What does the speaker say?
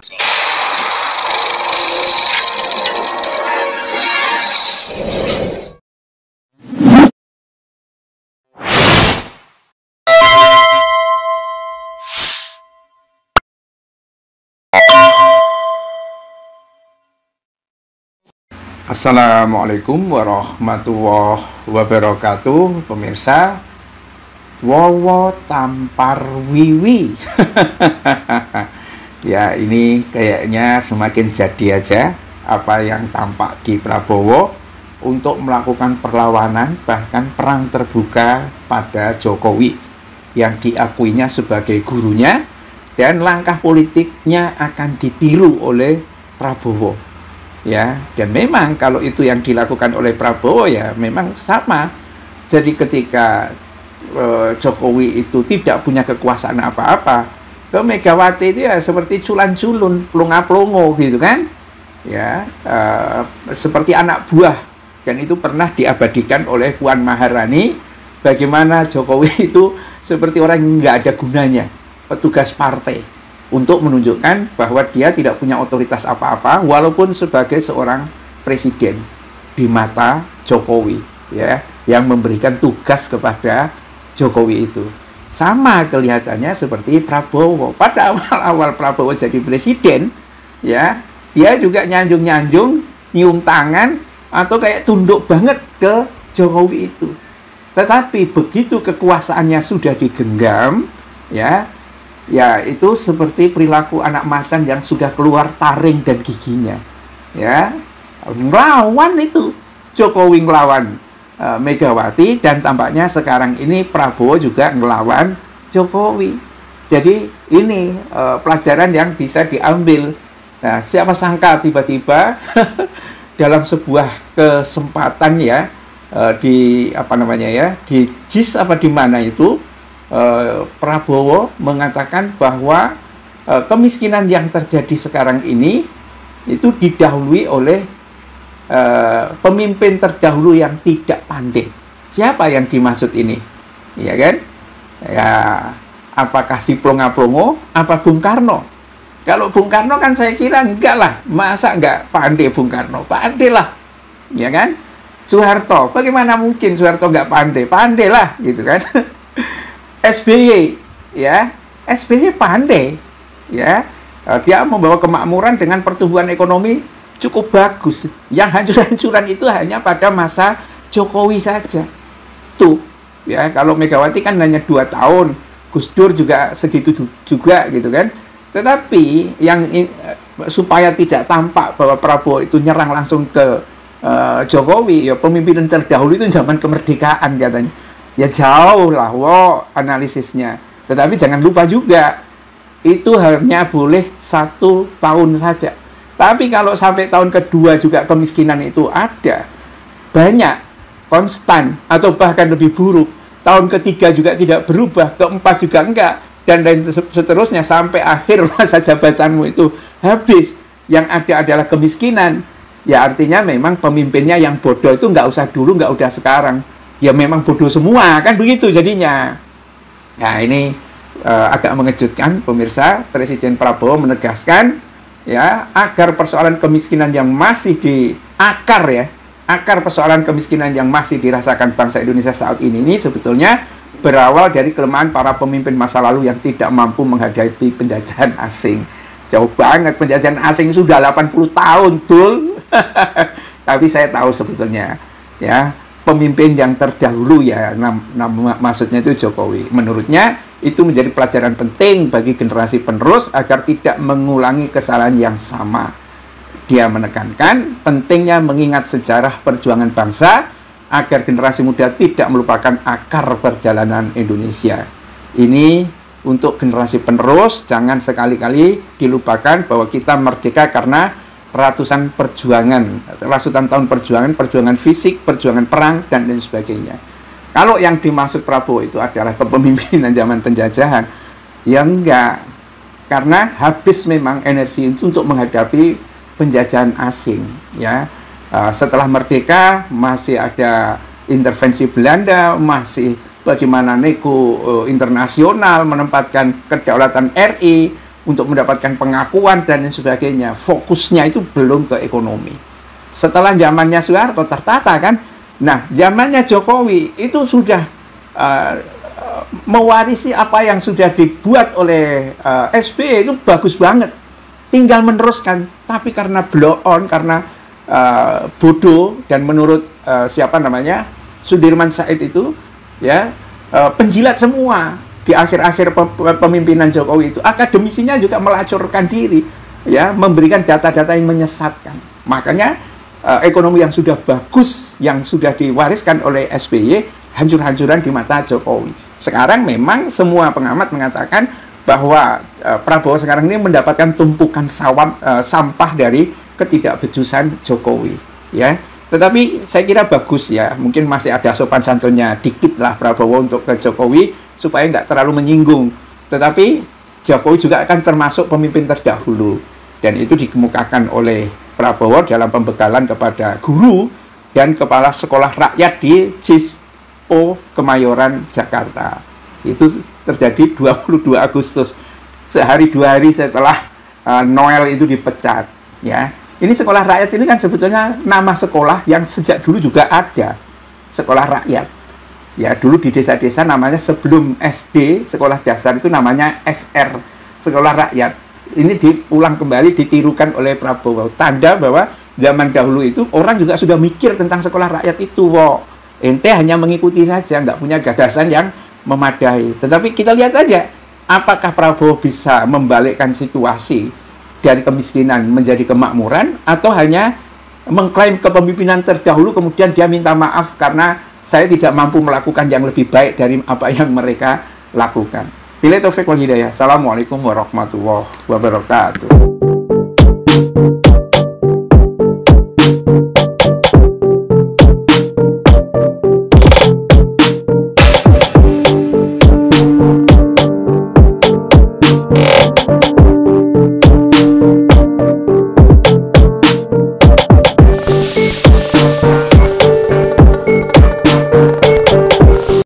Assalamualaikum warahmatullahi wabarakatuh, pemirsa. Wowo tampar wiwi. Ya, ini kayaknya semakin jadi aja apa yang tampak di Prabowo untuk melakukan perlawanan, bahkan perang terbuka pada Jokowi yang diakuinya sebagai gurunya, dan langkah politiknya akan ditiru oleh Prabowo. Ya, dan memang kalau itu yang dilakukan oleh Prabowo ya memang sama. Jadi ketika Jokowi itu tidak punya kekuasaan apa-apa, ke Megawati itu ya seperti culan-culun, plonga-plongo gitu kan, ya, seperti anak buah. Dan itu pernah diabadikan oleh Puan Maharani, bagaimana Jokowi itu seperti orang yang nggak ada gunanya, petugas partai, untuk menunjukkan bahwa dia tidak punya otoritas apa-apa walaupun sebagai seorang presiden di mata Jokowi, ya, yang memberikan tugas kepada Jokowi itu. Sama kelihatannya seperti Prabowo. Pada awal-awal Prabowo jadi presiden, ya, dia juga nyanjung-nyanjung, nyium tangan atau kayak tunduk banget ke Jokowi itu. Tetapi begitu kekuasaannya sudah digenggam, ya itu seperti perilaku anak macan yang sudah keluar taring dan giginya, ya, ngelawan itu Jokowi, ngelawan Megawati, dan tampaknya sekarang ini Prabowo juga ngelawan Jokowi. Jadi ini pelajaran yang bisa diambil. Nah, siapa sangka tiba-tiba dalam sebuah kesempatan, ya, di apa namanya, ya, di JIS apa di mana itu, Prabowo mengatakan bahwa kemiskinan yang terjadi sekarang ini itu didahului oleh pemimpin terdahulu yang tidak pandai. Siapa yang dimaksud ini? Ya kan? Ya, apakah si plonga-plongo? Apa Bung Karno? Kalau Bung Karno kan saya kira enggak lah. Masa enggak pandai Bung Karno? Pandai lah. Ya kan? Soeharto, bagaimana mungkin Soeharto enggak pandai? Pandai lah, gitu kan? SBY, ya, SBY pandai, ya, dia membawa kemakmuran dengan pertumbuhan ekonomi cukup bagus. Yang hancur-hancuran itu hanya pada masa Jokowi saja. Tuh, ya, kalau Megawati kan hanya 2 tahun, Gus Dur juga segitu juga, gitu kan. Tetapi yang supaya tidak tampak bahwa Prabowo itu nyerang langsung ke Jokowi, ya, pemimpinan terdahulu itu zaman kemerdekaan katanya. Ya jauh lah, analisisnya. Tetapi jangan lupa juga, itu hanya boleh 1 tahun saja. Tapi kalau sampai tahun kedua juga kemiskinan itu ada, banyak, konstan, atau bahkan lebih buruk. Tahun ketiga juga tidak berubah, keempat juga enggak, dan lain seterusnya, sampai akhir masa jabatanmu itu habis. Yang ada adalah kemiskinan. Ya artinya memang pemimpinnya yang bodoh itu nggak usah dulu, nggak udah sekarang. Ya memang bodoh semua, kan begitu jadinya. Nah ini agak mengejutkan, pemirsa. Presiden Prabowo menegaskan, ya, agar persoalan kemiskinan yang masih di akar, ya, akar persoalan kemiskinan yang masih dirasakan bangsa Indonesia saat ini sebetulnya berawal dari kelemahan para pemimpin masa lalu yang tidak mampu menghadapi penjajahan asing. Jauh banget, penjajahan asing sudah 80 tahun, Dul. Tapi saya tahu sebetulnya, ya, pemimpin yang terdahulu, ya, maksudnya itu Jokowi. Menurutnya itu menjadi pelajaran penting bagi generasi penerus agar tidak mengulangi kesalahan yang sama. Dia menekankan pentingnya mengingat sejarah perjuangan bangsa agar generasi muda tidak melupakan akar perjalanan Indonesia. Ini untuk generasi penerus, jangan sekali-kali dilupakan bahwa kita merdeka karena ratusan tahun perjuangan, perjuangan fisik, perjuangan perang, dan lain sebagainya. Kalau yang dimaksud Prabowo itu adalah kepemimpinan zaman penjajahan, ya enggak. Karena habis memang energi itu untuk menghadapi penjajahan asing, ya. Setelah merdeka masih ada intervensi Belanda, masih bagaimana nego internasional menempatkan kedaulatan RI, untuk mendapatkan pengakuan dan lain sebagainya. Fokusnya itu belum ke ekonomi. Setelah zamannya Soeharto tertata kan. Nah, zamannya Jokowi itu sudah mewarisi apa yang sudah dibuat oleh SBY itu bagus banget. Tinggal meneruskan. Tapi karena blow on, karena bodoh, dan menurut Sudirman Said itu, ya, penjilat semua di akhir-akhir pemimpinan Jokowi itu. Akademisinya juga melacurkan diri, ya, memberikan data-data yang menyesatkan. Makanya ekonomi yang sudah bagus, yang sudah diwariskan oleh SBY, hancur-hancuran di mata Jokowi. Sekarang memang semua pengamat mengatakan bahwa Prabowo sekarang ini mendapatkan tumpukan sampah dari ketidakbejusan Jokowi, ya. Tetapi saya kira bagus, ya. Mungkin masih ada sopan santunnya dikit lah Prabowo untuk ke Jokowi supaya nggak terlalu menyinggung. Tetapi Jokowi juga akan termasuk pemimpin terdahulu, dan itu dikemukakan oleh Prabowo dalam pembegalan kepada guru dan kepala sekolah rakyat di CISPO Kemayoran, Jakarta. Itu terjadi 22 Agustus, sehari 2 hari setelah Noel itu dipecat, ya. Ini sekolah rakyat ini kan sebetulnya nama sekolah yang sejak dulu juga ada, sekolah rakyat. Ya, dulu di desa-desa namanya, sebelum SD, sekolah dasar itu namanya SR, sekolah rakyat. Ini diulang kembali, ditirukan oleh Prabowo. Tanda bahwa zaman dahulu itu orang juga sudah mikir tentang sekolah rakyat itu. Wow. Ente hanya mengikuti saja, nggak punya gagasan yang memadai. Tetapi kita lihat aja, apakah Prabowo bisa membalikkan situasi dari kemiskinan menjadi kemakmuran, atau hanya mengklaim kepemimpinan terdahulu kemudian dia minta maaf karena saya tidak mampu melakukan yang lebih baik dari apa yang mereka lakukan. Billahi taufiq wal hidayah. Assalamualaikum warahmatullahi wabarakatuh.